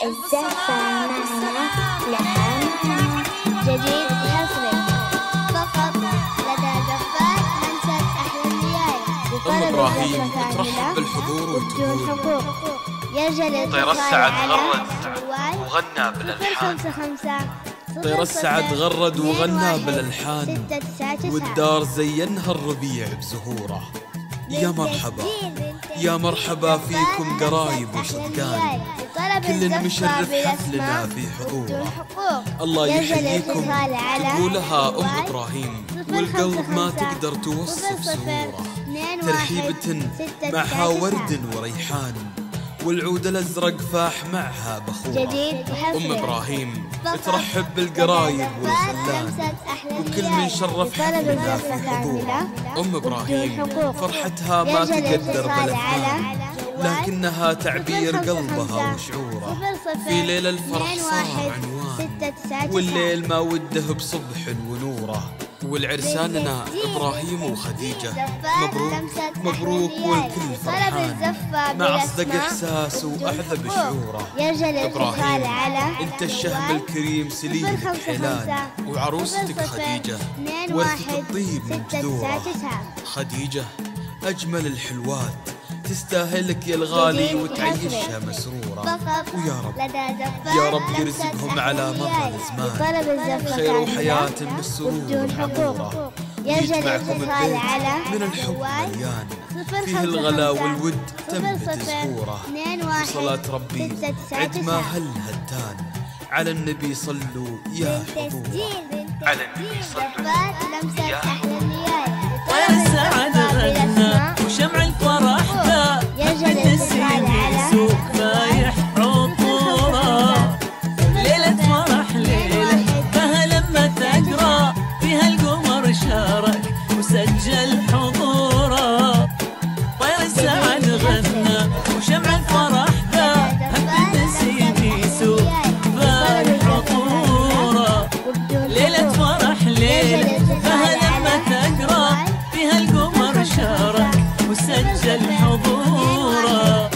الزفة معنا لها معنى جديد حصري فقط لدى زفات لمسة أحلى الليالي. أم إبراهيم ترحب بالحضور وتقول طير السعد غرد وغنى بالألحان. طير السعد غرد وغنى بالألحان والدار زينها الربيع بزهوره. يا مرحبا يا مرحبا فيكم قرايب وصدقان، كل مشرف حفلنا في حضوره. الله يحييكم تقولها أم إبراهيم والقلب ما تقدر توصف سروره. ترحيبة معها ورد وريحان والعود الأزرق فاح معها بخورة. أم إبراهيم ترحب بالقرايب والخلان وكل من شرف حفلنا في حضوره. أم إبراهيم فرحتها ما تقدر بالأفهام، لكنها تعبير قلبها وشعوره. في ليل الفرح صار عنوان والليل ما وده بصبح ونوره. والعرساننا إبراهيم وخديجة مبروك مبروك والكل فرحان مع أصدق إحساس وأحذب شعوره. إبراهيم أنت الشهم الكريم سليم حلال وعروستك خديجة ورثة الطيب من جذوره. خديجة أجمل الحلوات تستاهلك يا الغالي وتعيشها مسرورة. ويا رب يا رب يرزقهم على مر الزمان خير وحياة بالسرور والعمورة. ويجمعكم البيت من الحب مليان فيه الغلا والود تنبت زهوره. وصلاة ربي عد ما هل هتان على النبي صلوا يا حضوره. على النبي صلوا يا طير السعد غنى وشمع الفرح ذا النسيم يسوق فايح عطوره. ليلة فرح ليلة فها لما تقرا فيها القمر شارك وسجل حضوره. طير السعد غنى وشمع الفرح ذا النسيم يسوق فايح عطوره. ليلة فرح ليلة فها لما تقرا فيها القمر شارك وسجل حضوره.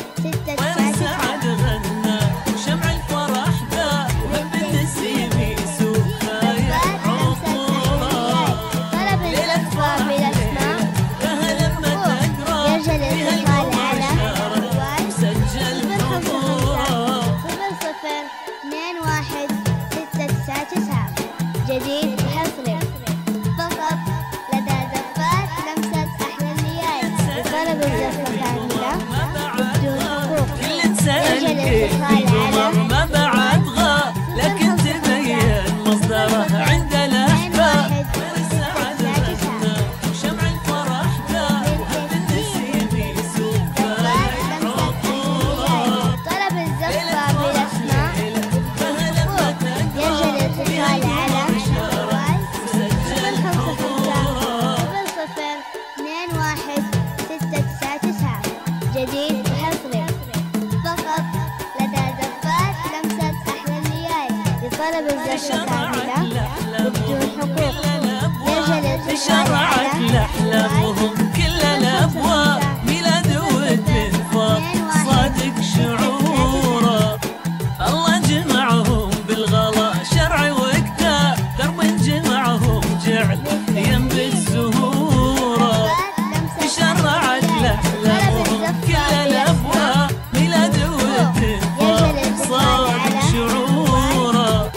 طير السعد غنى وشمع الفرح ذا وهب النسيم يسوق فايح عطوره. ليلة فرح ليلة فها لما تقرا فيها القمر شارك وسجل حضوره. جديد حصري فقط لدى زفات لمسة أحلى الليالي. طلب الزفة كاملة بدون حقوق. القمر ما بعد غا لكن تبين مصدره عند الأحباب. طير السعد غنى وشمع الفرح ذا وهب النسيم يسوق فايح عطوره. طلب الزفة بالأسماء فها لما تقرا فيها القمر شارك وسجل حضوره. جديد حصري فقط لدى زفات لمسة أحلى الليالي. لطلب الزفة كاملة بدون حقوق. شرعت لأحلامهم كل الأبواب ميلاد ود فاض صادق شعوره. الله جمعهم بالغلا شرع وكتاب درب جمعهم جعل ينبت زهوره. شرعت لأحلامهم كل الأبواب ميلاد ود فاض صادق شعوره.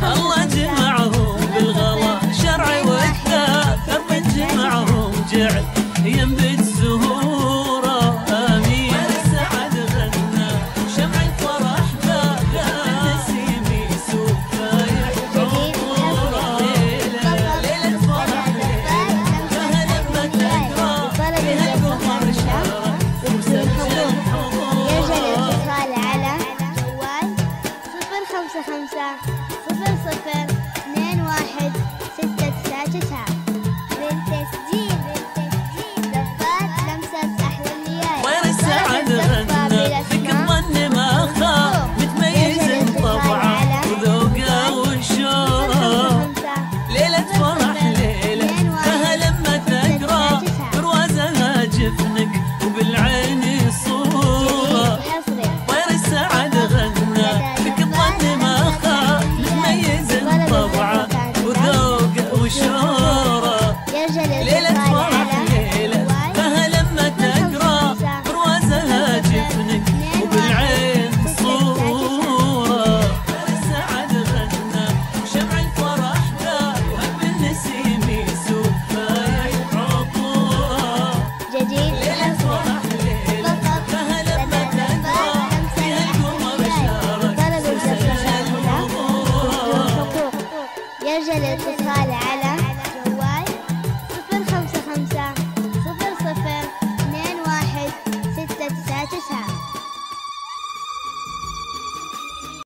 الله جمعهم بالغلا شرع وكتاب درب جمعهم جعل ينبت زهوره. آمين. طير السعد غنى وشمع الفرح ذا النسيم يسوق فايح عطوره. ليلة فرح فها لما تقرا فيها القمر شارك وسجل حضوره. على جوال 055 للتسجيل زفات لمسة أحلى الليالي. طير السعد غنى فيك الظن ما خاب متميز طبعه وذوقه وشوره. ليلة فرح ليلة فها لما تقرا بروازها جفنك وبالعين صوره. طير السعد غنى فيك يرجى الاتصال على